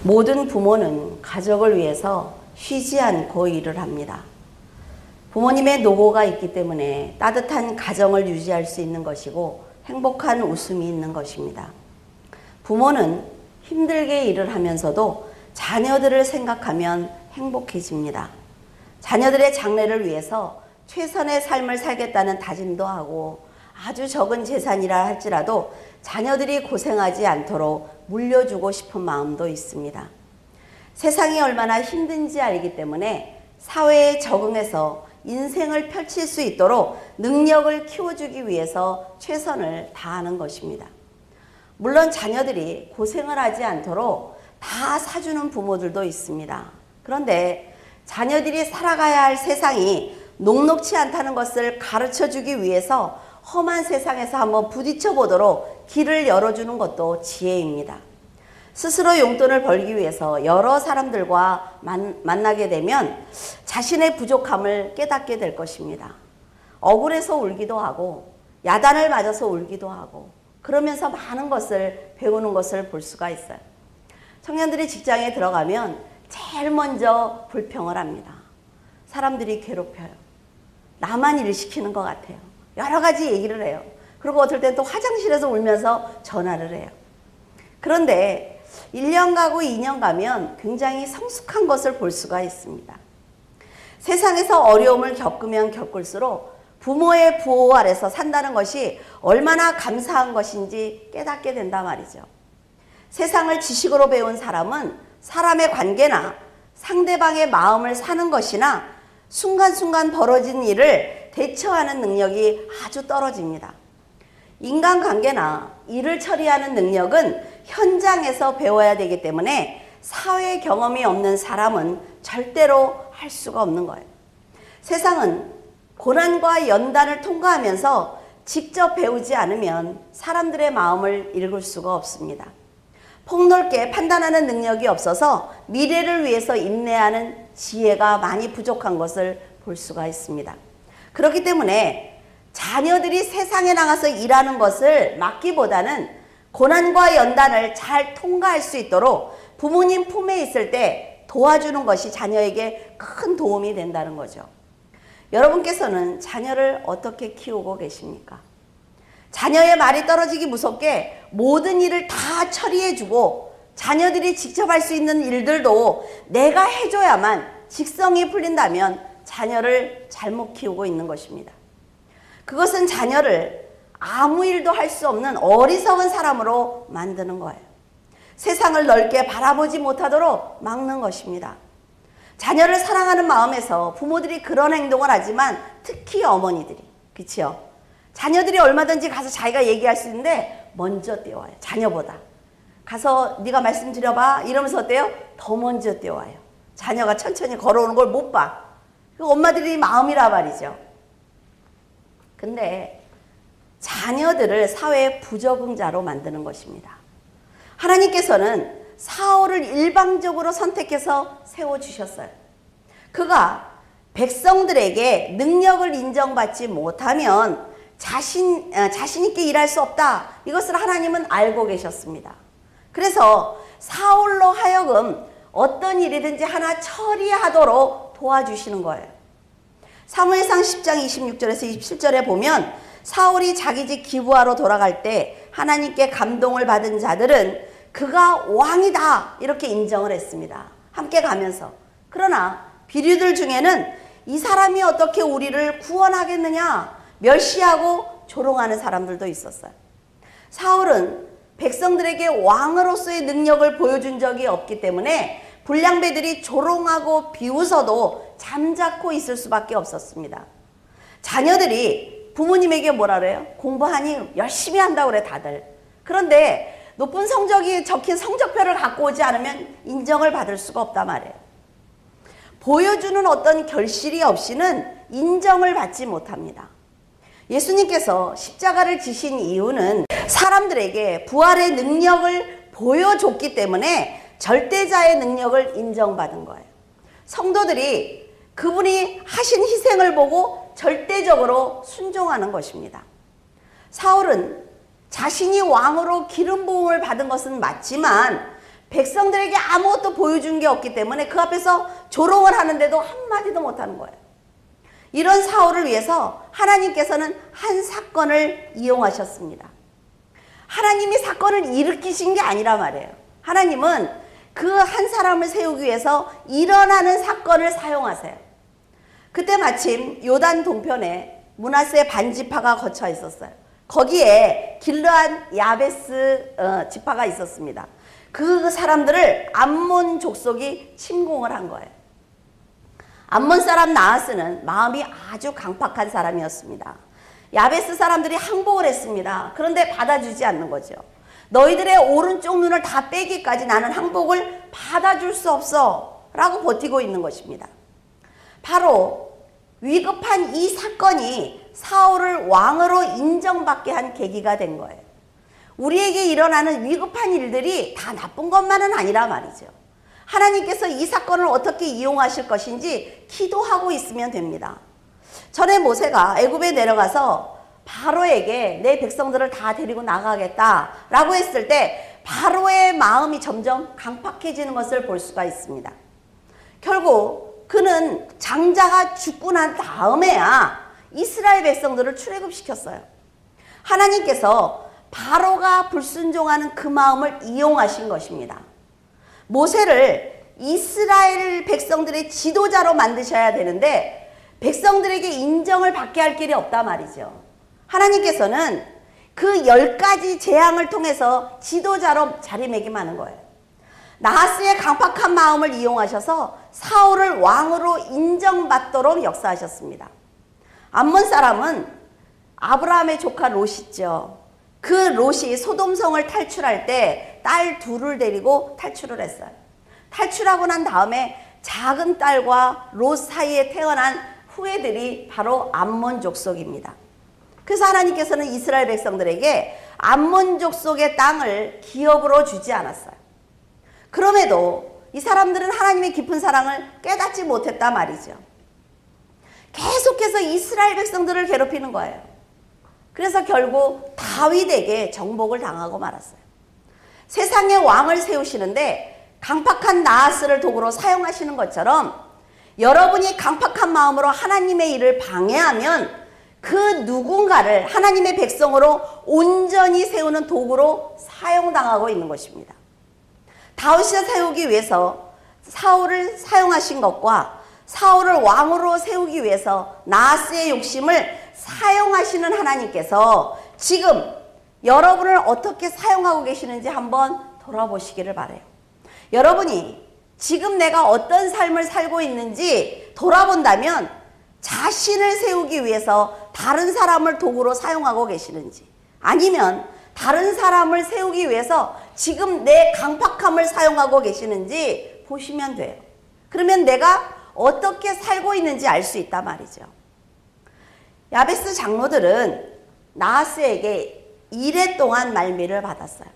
모든 부모는 가족을 위해서 쉬지 않고 일을 합니다. 부모님의 노고가 있기 때문에 따뜻한 가정을 유지할 수 있는 것이고 행복한 웃음이 있는 것입니다. 부모는 힘들게 일을 하면서도 자녀들을 생각하면 행복해집니다. 자녀들의 장래를 위해서 최선의 삶을 살겠다는 다짐도 하고 아주 적은 재산이라 할지라도 자녀들이 고생하지 않도록 물려주고 싶은 마음도 있습니다. 세상이 얼마나 힘든지 알기 때문에 사회에 적응해서 인생을 펼칠 수 있도록 능력을 키워주기 위해서 최선을 다하는 것입니다. 물론 자녀들이 고생을 하지 않도록 다 사주는 부모들도 있습니다. 그런데 자녀들이 살아가야 할 세상이 녹록치 않다는 것을 가르쳐주기 위해서 험한 세상에서 한번 부딪혀 보도록 길을 열어주는 것도 지혜입니다. 스스로 용돈을 벌기 위해서 여러 사람들과 만나게 되면 자신의 부족함을 깨닫게 될 것입니다. 억울해서 울기도 하고 야단을 맞아서 울기도 하고 그러면서 많은 것을 배우는 것을 볼 수가 있어요. 청년들이 직장에 들어가면 제일 먼저 불평을 합니다. 사람들이 괴롭혀요. 나만 일을 시키는 것 같아요. 여러 가지 얘기를 해요. 그리고 어떨 땐 또 화장실에서 울면서 전화를 해요. 그런데 1년 가고 2년 가면 굉장히 성숙한 것을 볼 수가 있습니다. 세상에서 어려움을 겪으면 겪을수록 부모의 보호 아래서 산다는 것이 얼마나 감사한 것인지 깨닫게 된단 말이죠. 세상을 지식으로 배운 사람은 사람의 관계나 상대방의 마음을 사는 것이나 순간순간 벌어진 일을 대처하는 능력이 아주 떨어집니다. 인간관계나 일을 처리하는 능력은 현장에서 배워야 되기 때문에 사회 경험이 없는 사람은 절대로 할 수가 없는 거예요. 세상은 고난과 연단을 통과하면서 직접 배우지 않으면 사람들의 마음을 읽을 수가 없습니다. 폭넓게 판단하는 능력이 없어서 미래를 위해서 인내하는 지혜가 많이 부족한 것을 볼 수가 있습니다. 그렇기 때문에 자녀들이 세상에 나가서 일하는 것을 막기보다는 고난과 연단을 잘 통과할 수 있도록 부모님 품에 있을 때 도와주는 것이 자녀에게 큰 도움이 된다는 거죠. 여러분께서는 자녀를 어떻게 키우고 계십니까? 자녀의 말이 떨어지기 무섭게 모든 일을 다 처리해주고 자녀들이 직접 할 수 있는 일들도 내가 해줘야만 직성이 풀린다면 자녀를 잘못 키우고 있는 것입니다. 그것은 자녀를 아무 일도 할 수 없는 어리석은 사람으로 만드는 거예요. 세상을 넓게 바라보지 못하도록 막는 것입니다. 자녀를 사랑하는 마음에서 부모들이 그런 행동을 하지만 특히 어머니들이, 그치요? 자녀들이 얼마든지 가서 자기가 얘기할 수 있는데 먼저 뛰어와요. 자녀보다. 가서 네가 말씀드려봐 이러면서 어때요? 더 먼저 뛰어와요. 자녀가 천천히 걸어오는 걸 못 봐. 그 엄마들이 마음이라 말이죠. 근데 자녀들을 사회의 부적응자로 만드는 것입니다. 하나님께서는 사울을 일방적으로 선택해서 세워주셨어요. 그가 백성들에게 능력을 인정받지 못하면 자신 있게 일할 수 없다. 이것을 하나님은 알고 계셨습니다. 그래서 사울로 하여금 어떤 일이든지 하나 처리하도록 도와주시는 거예요. 사무엘상 10장 26절에서 27절에 보면 사울이 자기 집 기브아로 돌아갈 때 하나님께 감동을 받은 자들은 그가 왕이다 이렇게 인정을 했습니다. 함께 가면서. 그러나 비류들 중에는 이 사람이 어떻게 우리를 구원하겠느냐 멸시하고 조롱하는 사람들도 있었어요. 사울은 백성들에게 왕으로서의 능력을 보여준 적이 없기 때문에 불량배들이 조롱하고 비웃어도 잠자코 있을 수밖에 없었습니다. 자녀들이 부모님에게 뭐라 그래요? 공부하니 열심히 한다고 그래 다들. 그런데 높은 성적이 적힌 성적표를 갖고 오지 않으면 인정을 받을 수가 없단 말이에요. 보여주는 어떤 결실이 없이는 인정을 받지 못합니다. 예수님께서 십자가를 지신 이유는 사람들에게 부활의 능력을 보여줬기 때문에 절대자의 능력을 인정받은 거예요. 성도들이 그분이 하신 희생을 보고 절대적으로 순종하는 것입니다. 사울은 자신이 왕으로 기름 부음을 받은 것은 맞지만 백성들에게 아무것도 보여준 게 없기 때문에 그 앞에서 조롱을 하는데도 한마디도 못하는 거예요. 이런 사울을 위해서 하나님께서는 한 사건을 이용하셨습니다. 하나님이 사건을 일으키신 게 아니라 말이에요. 하나님은 그 한 사람을 세우기 위해서 일어나는 사건을 사용하세요. 그때 마침 요단 동편에 므낫세 반지파가 거쳐 있었어요. 거기에 길르앗 야베스 지파가 있었습니다. 그 사람들을 암몬 족속이 침공을 한 거예요. 암몬 사람 나하스는 마음이 아주 강팍한 사람이었습니다. 야베스 사람들이 항복을 했습니다. 그런데 받아주지 않는 거죠. 너희들의 오른쪽 눈을 다 빼기까지 나는 항복을 받아줄 수 없어 라고 버티고 있는 것입니다. 바로 위급한 이 사건이 사울을 왕으로 인정받게 한 계기가 된 거예요. 우리에게 일어나는 위급한 일들이 다 나쁜 것만은 아니라 말이죠. 하나님께서 이 사건을 어떻게 이용하실 것인지 기도하고 있으면 됩니다. 전에 모세가 애굽에 내려가서 바로에게 내 백성들을 다 데리고 나가겠다라고 했을 때 바로의 마음이 점점 강팍해지는 것을 볼 수가 있습니다. 결국 그는 장자가 죽고 난 다음에야 이스라엘 백성들을 출애굽시켰어요. 하나님께서 바로가 불순종하는 그 마음을 이용하신 것입니다. 모세를 이스라엘 백성들의 지도자로 만드셔야 되는데 백성들에게 인정을 받게 할 길이 없단 말이죠. 하나님께서는 그 10가지 재앙을 통해서 지도자로 자리매김하는 거예요. 나하스의 강팍한 마음을 이용하셔서 사울을 왕으로 인정받도록 역사하셨습니다. 암몬 사람은 아브라함의 조카 롯 있죠. 그 롯이 소돔성을 탈출할 때 딸 둘을 데리고 탈출을 했어요. 탈출하고 난 다음에 작은 딸과 롯 사이에 태어난 후예들이 바로 암몬 족속입니다. 그래서 하나님께서는 이스라엘 백성들에게 암몬 족속의 땅을 기업으로 주지 않았어요. 그럼에도 이 사람들은 하나님의 깊은 사랑을 깨닫지 못했단 말이죠. 계속해서 이스라엘 백성들을 괴롭히는 거예요. 그래서 결국 다윗에게 정복을 당하고 말았어요. 세상에 왕을 세우시는데 강팍한 나하스를 도구로 사용하시는 것처럼 여러분이 강팍한 마음으로 하나님의 일을 방해하면 그 누군가를 하나님의 백성으로 온전히 세우는 도구로 사용당하고 있는 것입니다. 다윗을 세우기 위해서 사울을 사용하신 것과 사울을 왕으로 세우기 위해서 나하스의 욕심을 사용하시는 하나님께서 지금 여러분을 어떻게 사용하고 계시는지 한번 돌아보시기를 바라요. 여러분이 지금 내가 어떤 삶을 살고 있는지 돌아본다면 자신을 세우기 위해서 다른 사람을 도구로 사용하고 계시는지 아니면 다른 사람을 세우기 위해서 지금 내 강팍함을 사용하고 계시는지 보시면 돼요. 그러면 내가 어떻게 살고 있는지 알 수 있단 말이죠. 야베스 장로들은 나하스에게 1회 동안 말미를 받았어요.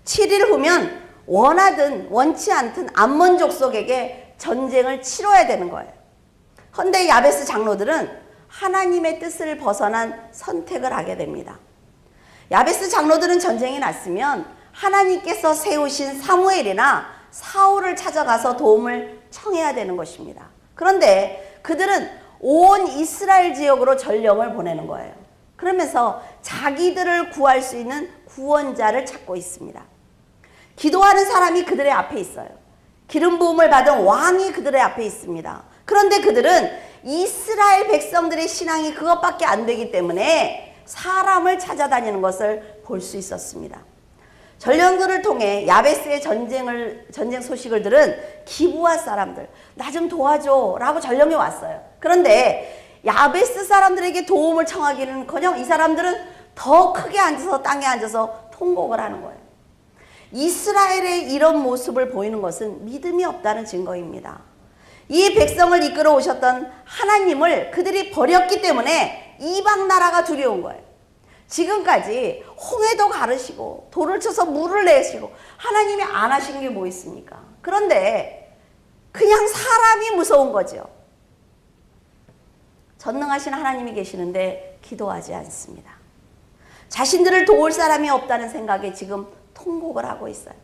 7일 후면 원하든 원치 않든 암몬 족속에게 전쟁을 치러야 되는 거예요. 헌데 야베스 장로들은 하나님의 뜻을 벗어난 선택을 하게 됩니다. 야베스 장로들은 전쟁이 났으면 하나님께서 세우신 사무엘이나 사울을 찾아가서 도움을 청해야 되는 것입니다. 그런데 그들은 온 이스라엘 지역으로 전령을 보내는 거예요. 그러면서 자기들을 구할 수 있는 구원자를 찾고 있습니다. 기도하는 사람이 그들의 앞에 있어요. 기름 부음을 받은 왕이 그들의 앞에 있습니다. 그런데 그들은 이스라엘 백성들의 신앙이 그것밖에 안 되기 때문에 사람을 찾아다니는 것을 볼 수 있었습니다. 전령들을 통해 야베스의 전쟁 소식을 들은 기브아 사람들, 나 좀 도와줘 라고 전령이 왔어요. 그런데 야베스 사람들에게 도움을 청하기는커녕 이 사람들은 더 크게 앉아서 땅에 앉아서 통곡을 하는 거예요. 이스라엘의 이런 모습을 보이는 것은 믿음이 없다는 증거입니다. 이 백성을 이끌어 오셨던 하나님을 그들이 버렸기 때문에 이방 나라가 두려운 거예요. 지금까지 홍해도 가르시고 돌을 쳐서 물을 내시고 하나님이 안 하신 게 뭐 있습니까? 그런데 그냥 사람이 무서운 거죠. 전능하신 하나님이 계시는데 기도하지 않습니다. 자신들을 도울 사람이 없다는 생각에 지금 통곡을 하고 있어요.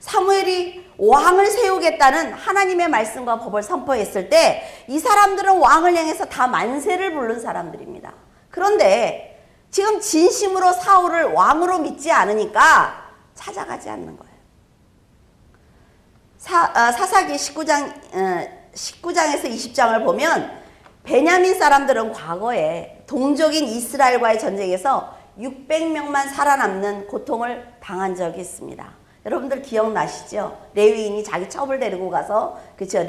사무엘이 왕을 세우겠다는 하나님의 말씀과 법을 선포했을 때 이 사람들은 왕을 향해서 다 만세를 부른 사람들입니다. 그런데 지금 진심으로 사울을 왕으로 믿지 않으니까 찾아가지 않는 거예요. 사사기 19장에서 20장을 보면 베냐민 사람들은 과거에 동족인 이스라엘과의 전쟁에서 600명만 살아남는 고통을 당한 적이 있습니다. 여러분들 기억나시죠? 레위인이 자기 첩을 데리고 가서 그쵸?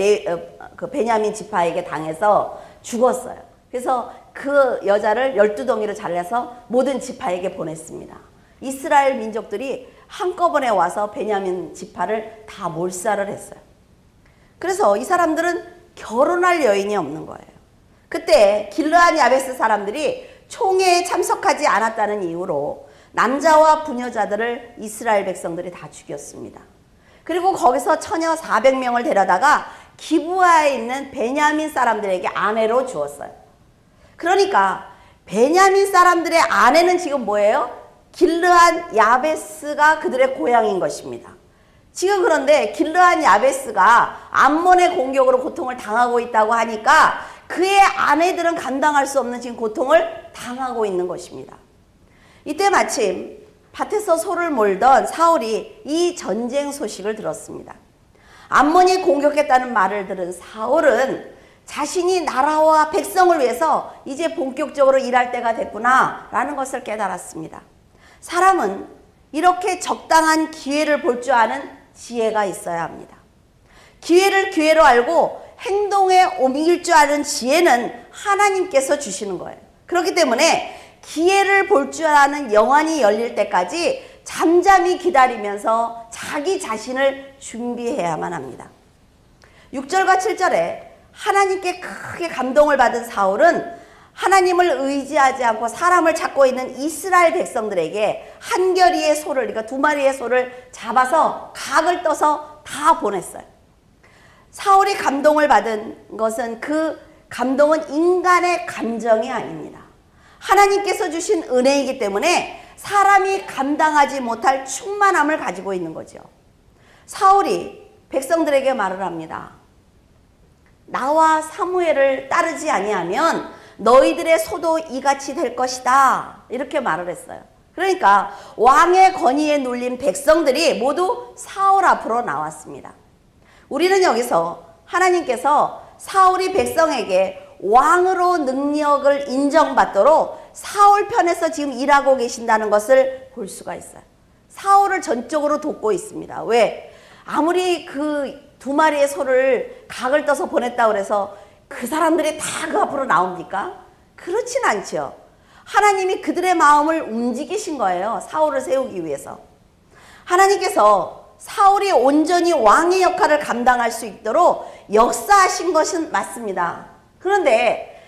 그 베냐민 지파에게 당해서 죽었어요. 그래서 그 여자를 12덩이로 잘라서 모든 지파에게 보냈습니다. 이스라엘 민족들이 한꺼번에 와서 베냐민 지파를 다 몰살을 했어요. 그래서 이 사람들은 결혼할 여인이 없는 거예요. 그때 길르앗 야베스 사람들이 총회에 참석하지 않았다는 이유로 남자와 부녀자들을 이스라엘 백성들이 다 죽였습니다. 그리고 거기서 처녀 400명을 데려다가 기브아에 있는 베냐민 사람들에게 아내로 주었어요. 그러니까 베냐민 사람들의 아내는 지금 뭐예요? 길르앗 야베스가 그들의 고향인 것입니다. 지금 그런데 길르앗 야베스가 암몬의 공격으로 고통을 당하고 있다고 하니까 그의 아내들은 감당할 수 없는 지금 고통을 당하고 있는 것입니다. 이때 마침 밭에서 소를 몰던 사울이 이 전쟁 소식을 들었습니다. 암몬이 공격했다는 말을 들은 사울은 자신이 나라와 백성을 위해서 이제 본격적으로 일할 때가 됐구나 라는 것을 깨달았습니다. 사람은 이렇게 적당한 기회를 볼 줄 아는 지혜가 있어야 합니다. 기회를 기회로 알고 행동에 옮길 줄 아는 지혜는 하나님께서 주시는 거예요. 그렇기 때문에 기회를 볼 줄 아는 영안이 열릴 때까지 잠잠히 기다리면서 자기 자신을 준비해야만 합니다. 6절과 7절에 하나님께 크게 감동을 받은 사울은 하나님을 의지하지 않고 사람을 찾고 있는 이스라엘 백성들에게 한 겨리의 소를, 그러니까 2마리의 소를 잡아서 각을 떠서 다 보냈어요. 사울이 감동을 받은 것은 그 감동은 인간의 감정이 아닙니다. 하나님께서 주신 은혜이기 때문에 사람이 감당하지 못할 충만함을 가지고 있는 거죠. 사울이 백성들에게 말을 합니다. 나와 사무엘을 따르지 아니하면 너희들의 소도 이같이 될 것이다. 이렇게 말을 했어요. 그러니까 왕의 권위에 눌린 백성들이 모두 사울 앞으로 나왔습니다. 우리는 여기서 하나님께서 사울이 백성에게 왕으로 능력을 인정받도록 사울 편에서 지금 일하고 계신다는 것을 볼 수가 있어요. 사울을 전적으로 돕고 있습니다. 왜? 아무리 그 2마리의 소를 각을 떠서 보냈다고 해서 그 사람들이 다 그 앞으로 나옵니까? 그렇진 않죠. 하나님이 그들의 마음을 움직이신 거예요. 사울을 세우기 위해서. 하나님께서 사울이 온전히 왕의 역할을 감당할 수 있도록 역사하신 것은 맞습니다. 그런데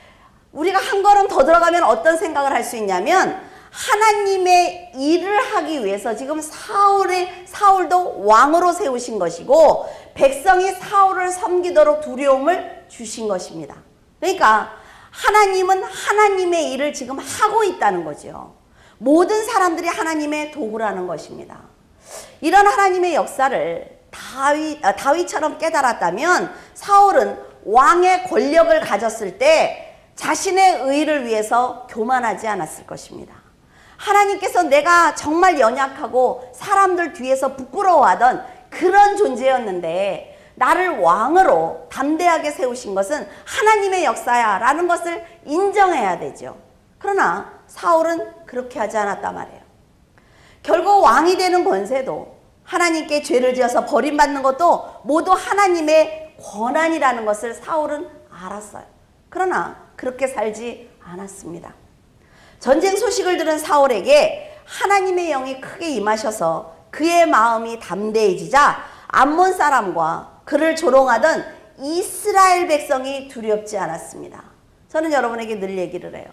우리가 한 걸음 더 들어가면 어떤 생각을 할 수 있냐면 하나님의 일을 하기 위해서 지금 사울도 왕으로 세우신 것이고 백성이 사울을 섬기도록 두려움을 주신 것입니다. 그러니까 하나님은 하나님의 일을 지금 하고 있다는 거죠. 모든 사람들이 하나님의 도구라는 것입니다. 이런 하나님의 역사를 다윗처럼 깨달았다면 사울은 왕의 권력을 가졌을 때 자신의 의를 위해서 교만하지 않았을 것입니다. 하나님께서 내가 정말 연약하고 사람들 뒤에서 부끄러워하던 그런 존재였는데 나를 왕으로 담대하게 세우신 것은 하나님의 역사야 라는 것을 인정해야 되죠. 그러나 사울은 그렇게 하지 않았단 말이에요. 결국 왕이 되는 권세도 하나님께 죄를 지어서 버림받는 것도 모두 하나님의 권한이라는 것을 사울은 알았어요. 그러나 그렇게 살지 않았습니다. 전쟁 소식을 들은 사울에게 하나님의 영이 크게 임하셔서 그의 마음이 담대해지자 암몬 사람과 그를 조롱하던 이스라엘 백성이 두렵지 않았습니다. 저는 여러분에게 늘 얘기를 해요.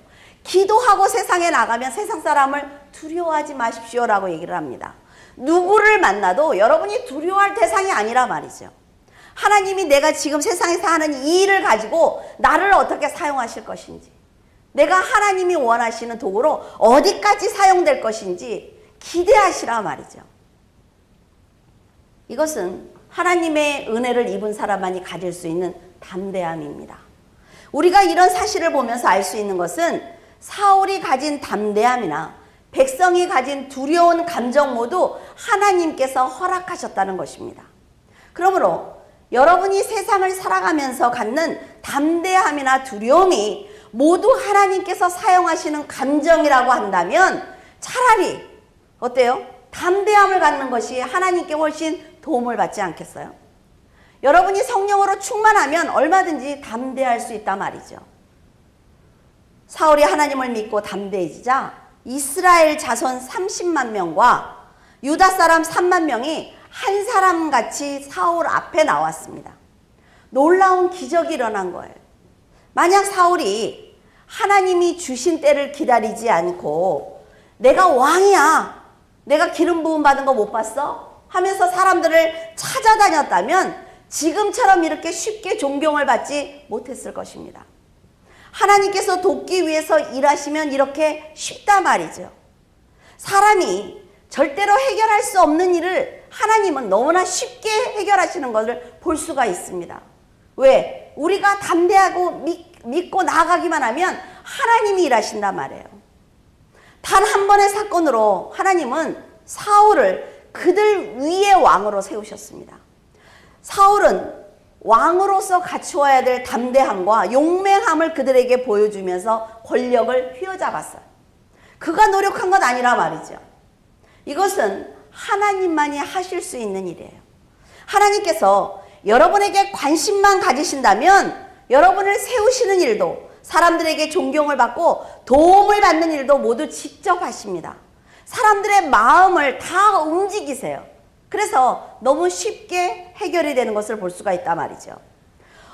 기도하고 세상에 나가면 세상 사람을 두려워하지 마십시오라고 얘기를 합니다. 누구를 만나도 여러분이 두려워할 대상이 아니라 말이죠. 하나님이 내가 지금 세상에서 하는 이 일을 가지고 나를 어떻게 사용하실 것인지, 내가 하나님이 원하시는 도구로 어디까지 사용될 것인지 기대하시라 말이죠. 이것은 하나님의 은혜를 입은 사람만이 가질 수 있는 담대함입니다. 우리가 이런 사실을 보면서 알 수 있는 것은 사울이 가진 담대함이나 백성이 가진 두려운 감정 모두 하나님께서 허락하셨다는 것입니다. 그러므로 여러분이 세상을 살아가면서 갖는 담대함이나 두려움이 모두 하나님께서 사용하시는 감정이라고 한다면 차라리 어때요? 담대함을 갖는 것이 하나님께 훨씬 도움을 받지 않겠어요? 여러분이 성령으로 충만하면 얼마든지 담대할 수 있단 말이죠. 사울이 하나님을 믿고 담대해지자 이스라엘 자손 30만 명과 유다 사람 3만 명이 한 사람같이 사울 앞에 나왔습니다. 놀라운 기적이 일어난 거예요. 만약 사울이 하나님이 주신 때를 기다리지 않고 내가 왕이야, 내가 기름 부음 받은 거 못 봤어? 하면서 사람들을 찾아다녔다면 지금처럼 이렇게 쉽게 존경을 받지 못했을 것입니다. 하나님께서 돕기 위해서 일하시면 이렇게 쉽단 말이죠. 사람이 절대로 해결할 수 없는 일을 하나님은 너무나 쉽게 해결하시는 것을 볼 수가 있습니다. 왜? 우리가 담대하고 믿고 나아가기만 하면 하나님이 일하신단 말이에요. 단 한 번의 사건으로 하나님은 사울을 그들 위의 왕으로 세우셨습니다. 사울은 왕으로서 갖추어야 될 담대함과 용맹함을 그들에게 보여주면서 권력을 휘어잡았어요. 그가 노력한 것 아니라 말이죠. 이것은 하나님만이 하실 수 있는 일이에요. 하나님께서 여러분에게 관심만 가지신다면 여러분을 세우시는 일도, 사람들에게 존경을 받고 도움을 받는 일도 모두 직접 하십니다. 사람들의 마음을 다 움직이세요. 그래서 너무 쉽게 해결이 되는 것을 볼 수가 있단 말이죠.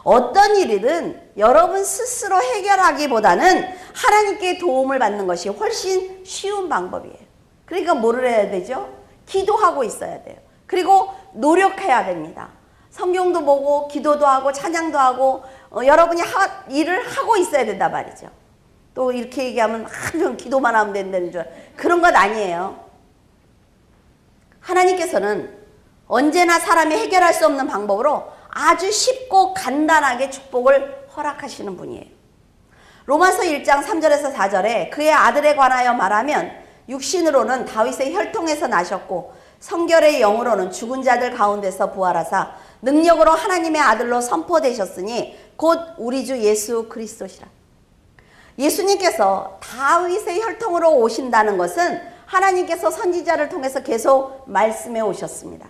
어떤 일이든 여러분 스스로 해결하기보다는 하나님께 도움을 받는 것이 훨씬 쉬운 방법이에요. 그러니까 뭐를 해야 되죠? 기도하고 있어야 돼요. 그리고 노력해야 됩니다. 성경도 보고 기도도 하고 찬양도 하고 여러분이 일을 하고 있어야 된단 말이죠. 또 이렇게 얘기하면 좀 기도만 하면 된다는 줄, 그런 것 아니에요. 하나님께서는 언제나 사람이 해결할 수 없는 방법으로 아주 쉽고 간단하게 축복을 허락하시는 분이에요. 로마서 1장 3절에서 4절에 그의 아들에 관하여 말하면 육신으로는 다윗의 혈통에서 나셨고 성결의 영으로는 죽은 자들 가운데서 부활하사 능력으로 하나님의 아들로 선포되셨으니 곧 우리 주 예수 그리스도시라. 예수님께서 다윗의 혈통으로 오신다는 것은 하나님께서 선지자를 통해서 계속 말씀해 오셨습니다.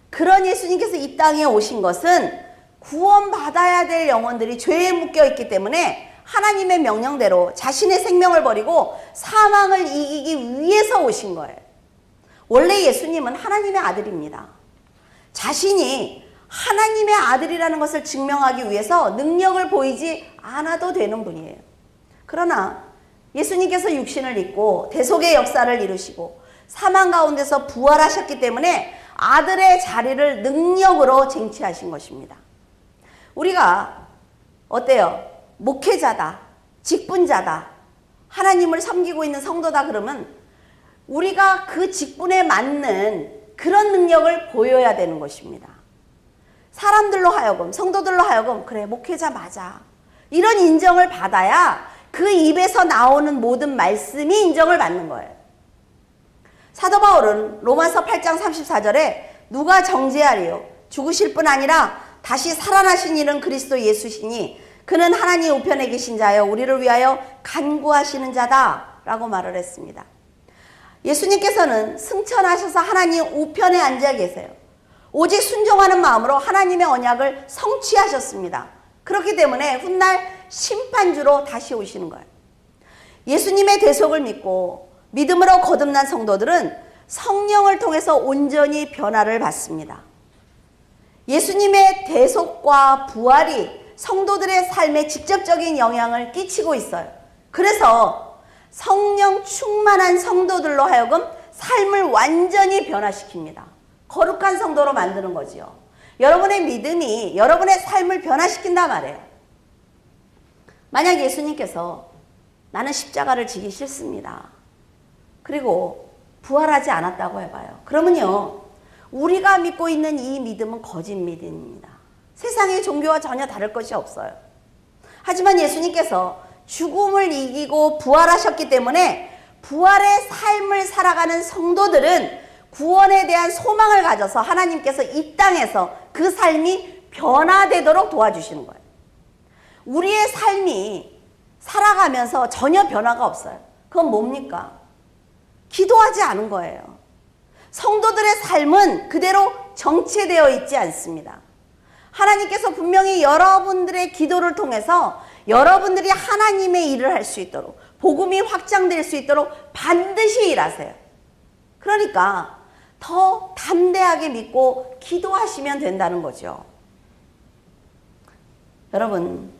그런 예수님께서 이 땅에 오신 것은 구원받아야 될 영혼들이 죄에 묶여 있기 때문에 하나님의 명령대로 자신의 생명을 버리고 사망을 이기기 위해서 오신 거예요. 원래 예수님은 하나님의 아들입니다. 자신이 하나님의 아들이라는 것을 증명하기 위해서 능력을 보이지 않아도 되는 분이에요. 그러나 예수님께서 육신을 입고 대속의 역사를 이루시고 사망 가운데서 부활하셨기 때문에 아들의 자리를 능력으로 쟁취하신 것입니다. 우리가 어때요? 목회자다, 직분자다, 하나님을 섬기고 있는 성도다 그러면 우리가 그 직분에 맞는 그런 능력을 보여야 되는 것입니다. 사람들로 하여금, 성도들로 하여금 그래 목회자 맞아, 이런 인정을 받아야 그 입에서 나오는 모든 말씀이 인정을 받는 거예요. 사도 바울은 로마서 8장 34절에 누가 정죄하리요? 죽으실 뿐 아니라 다시 살아나신 이는 그리스도 예수시니 그는 하나님 우편에 계신 자여 우리를 위하여 간구하시는 자다 라고 말을 했습니다. 예수님께서는 승천하셔서 하나님 우편에 앉아 계세요. 오직 순종하는 마음으로 하나님의 언약을 성취하셨습니다. 그렇기 때문에 훗날 심판주로 다시 오시는 거예요. 예수님의 대속을 믿고 믿음으로 거듭난 성도들은 성령을 통해서 온전히 변화를 받습니다. 예수님의 대속과 부활이 성도들의 삶에 직접적인 영향을 끼치고 있어요. 그래서 성령 충만한 성도들로 하여금 삶을 완전히 변화시킵니다. 거룩한 성도로 만드는 거지요. 여러분의 믿음이 여러분의 삶을 변화시킨단 말이에요. 만약 예수님께서 나는 십자가를 지기 싫습니다. 그리고 부활하지 않았다고 해봐요. 그러면요, 우리가 믿고 있는 이 믿음은 거짓 믿음입니다. 세상의 종교와 전혀 다를 것이 없어요. 하지만 예수님께서 죽음을 이기고 부활하셨기 때문에 부활의 삶을 살아가는 성도들은 구원에 대한 소망을 가져서 하나님께서 이 땅에서 그 삶이 변화되도록 도와주시는 거예요. 우리의 삶이 살아가면서 전혀 변화가 없어요. 그건 뭡니까? 기도하지 않은 거예요. 성도들의 삶은 그대로 정체되어 있지 않습니다. 하나님께서 분명히 여러분들의 기도를 통해서 여러분들이 하나님의 일을 할 수 있도록, 복음이 확장될 수 있도록 반드시 일하세요. 그러니까 더 담대하게 믿고 기도하시면 된다는 거죠. 여러분,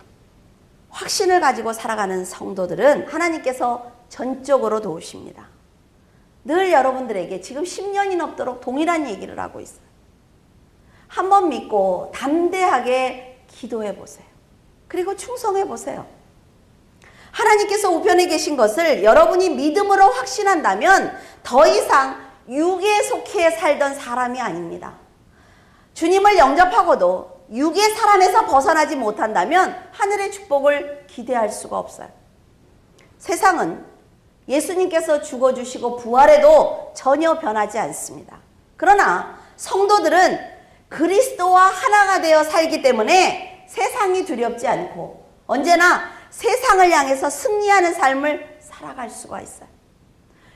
확신을 가지고 살아가는 성도들은 하나님께서 전적으로 도우십니다. 늘 여러분들에게 지금 10년이 넘도록 동일한 얘기를 하고 있어요. 한번 믿고 담대하게 기도해 보세요. 그리고 충성해 보세요. 하나님께서 우편에 계신 것을 여러분이 믿음으로 확신한다면 더 이상 육에 속해 살던 사람이 아닙니다. 주님을 영접하고도 육의 사람에서 벗어나지 못한다면 하늘의 축복을 기대할 수가 없어요. 세상은 예수님께서 죽어주시고 부활해도 전혀 변하지 않습니다. 그러나 성도들은 그리스도와 하나가 되어 살기 때문에 세상이 두렵지 않고 언제나 세상을 향해서 승리하는 삶을 살아갈 수가 있어요.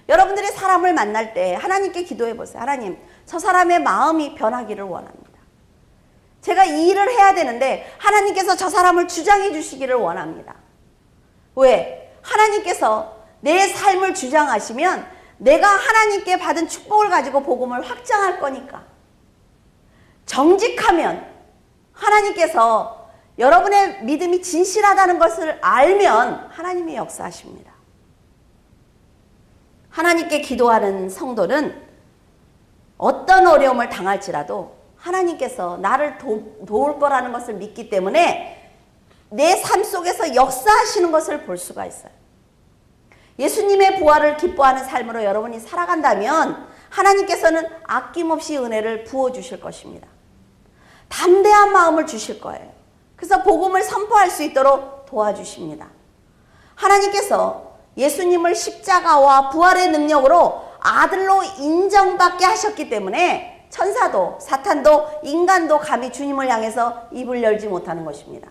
여러분들이 사람을 만날 때 하나님께 기도해 보세요. 하나님, 저 사람의 마음이 변하기를 원합니다. 제가 이 일을 해야 되는데 하나님께서 저 사람을 주장해 주시기를 원합니다. 왜? 하나님께서 내 삶을 주장하시면 내가 하나님께 받은 축복을 가지고 복음을 확장할 거니까. 정직하면 하나님께서 여러분의 믿음이 진실하다는 것을 알면 하나님이 역사하십니다. 하나님께 기도하는 성도는 어떤 어려움을 당할지라도 하나님께서 나를 도울 거라는 것을 믿기 때문에 내 삶 속에서 역사하시는 것을 볼 수가 있어요. 예수님의 부활을 기뻐하는 삶으로 여러분이 살아간다면 하나님께서는 아낌없이 은혜를 부어주실 것입니다. 담대한 마음을 주실 거예요. 그래서 복음을 선포할 수 있도록 도와주십니다. 하나님께서 예수님을 십자가와 부활의 능력으로 아들로 인정받게 하셨기 때문에 천사도 사탄도 인간도 감히 주님을 향해서 입을 열지 못하는 것입니다.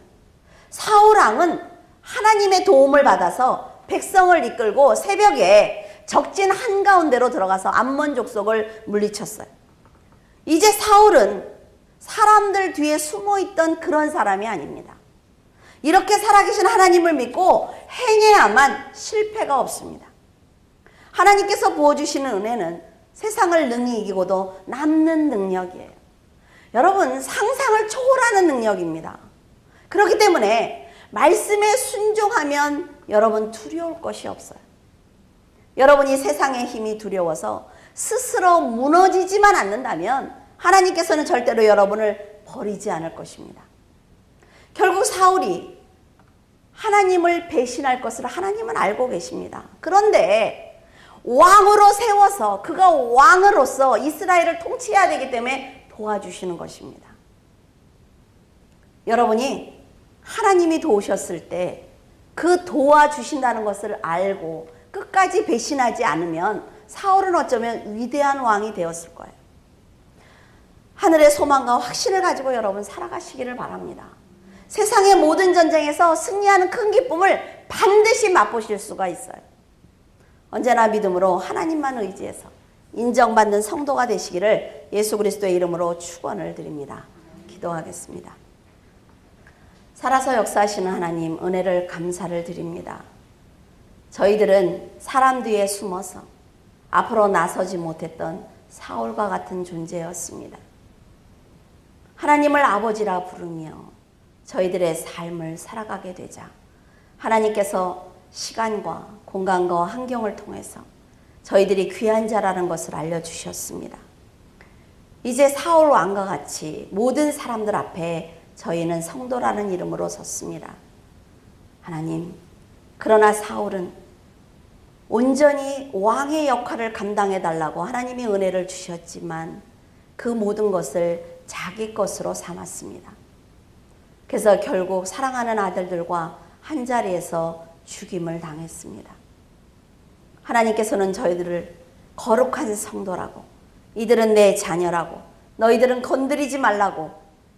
사울 왕은 하나님의 도움을 받아서 백성을 이끌고 새벽에 적진 한가운데로 들어가서 암몬 족속을 물리쳤어요. 이제 사울은 사람들 뒤에 숨어있던 그런 사람이 아닙니다. 이렇게 살아계신 하나님을 믿고 행해야만 실패가 없습니다. 하나님께서 부어주시는 은혜는 세상을 능히 이기고도 남는 능력이에요. 여러분, 상상을 초월하는 능력입니다. 그렇기 때문에 말씀에 순종하면 여러분 두려울 것이 없어요. 여러분이 세상의 힘이 두려워서 스스로 무너지지만 않는다면 하나님께서는 절대로 여러분을 버리지 않을 것입니다. 결국 사울이 하나님을 배신할 것을 하나님은 알고 계십니다. 그런데 왕으로 세워서 그가 왕으로서 이스라엘을 통치해야 되기 때문에 도와주시는 것입니다. 여러분이 하나님이 도우셨을 때 그 도와주신다는 것을 알고 끝까지 배신하지 않으면 사울은 어쩌면 위대한 왕이 되었을 거예요. 하늘의 소망과 확신을 가지고 여러분 살아가시기를 바랍니다. 세상의 모든 전쟁에서 승리하는 큰 기쁨을 반드시 맛보실 수가 있어요. 언제나 믿음으로 하나님만 의지해서 인정받는 성도가 되시기를 예수 그리스도의 이름으로 축원을 드립니다. 기도하겠습니다. 살아서 역사하시는 하나님, 은혜를 감사를 드립니다. 저희들은 사람 뒤에 숨어서 앞으로 나서지 못했던 사울과 같은 존재였습니다. 하나님을 아버지라 부르며 저희들의 삶을 살아가게 되자 하나님께서 시간과 공간과 환경을 통해서 저희들이 귀한 자라는 것을 알려주셨습니다. 이제 사울 왕과 같이 모든 사람들 앞에 저희는 성도라는 이름으로 섰습니다. 하나님, 그러나 사울은 온전히 왕의 역할을 감당해달라고 하나님이 은혜를 주셨지만 그 모든 것을 자기 것으로 삼았습니다. 그래서 결국 사랑하는 아들들과 한자리에서 죽임을 당했습니다. 하나님께서는 저희들을 거룩한 성도라고, 이들은 내 자녀라고, 너희들은 건드리지 말라고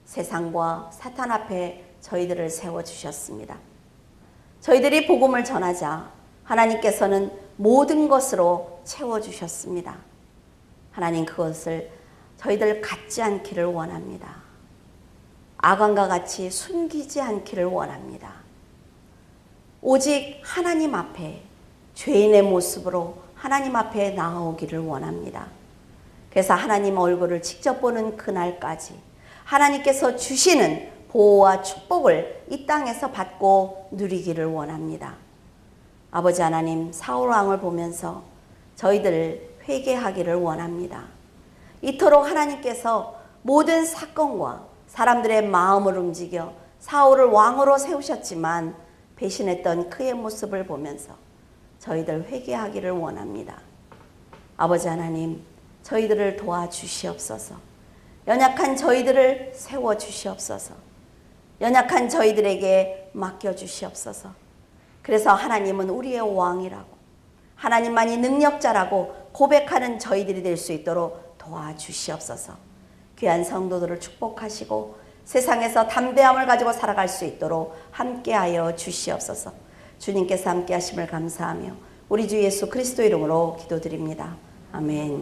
세상과 사탄 앞에 저희들을 세워주셨습니다. 저희들이 복음을 전하자 하나님께서는 모든 것으로 채워주셨습니다. 하나님 그것을 저희들 갖지 않기를 원합니다. 아간과 같이 숨기지 않기를 원합니다. 오직 하나님 앞에 죄인의 모습으로 하나님 앞에 나아오기를 원합니다. 그래서 하나님 얼굴을 직접 보는 그날까지 하나님께서 주시는 보호와 축복을 이 땅에서 받고 누리기를 원합니다. 아버지 하나님, 사울 왕을 보면서 저희들 회개하기를 원합니다. 이토록 하나님께서 모든 사건과 사람들의 마음을 움직여 사울을 왕으로 세우셨지만 배신했던 그의 모습을 보면서 저희들 회개하기를 원합니다. 아버지 하나님, 저희들을 도와주시옵소서. 연약한 저희들을 세워주시옵소서. 연약한 저희들에게 맡겨주시옵소서. 그래서 하나님은 우리의 왕이라고, 하나님만이 능력자라고 고백하는 저희들이 될 수 있도록 도와주시옵소서. 귀한 성도들을 축복하시고 세상에서 담대함을 가지고 살아갈 수 있도록 함께하여 주시옵소서. 주님께서 함께하심을 감사하며 우리 주 예수 그리스도 이름으로 기도드립니다. 아멘.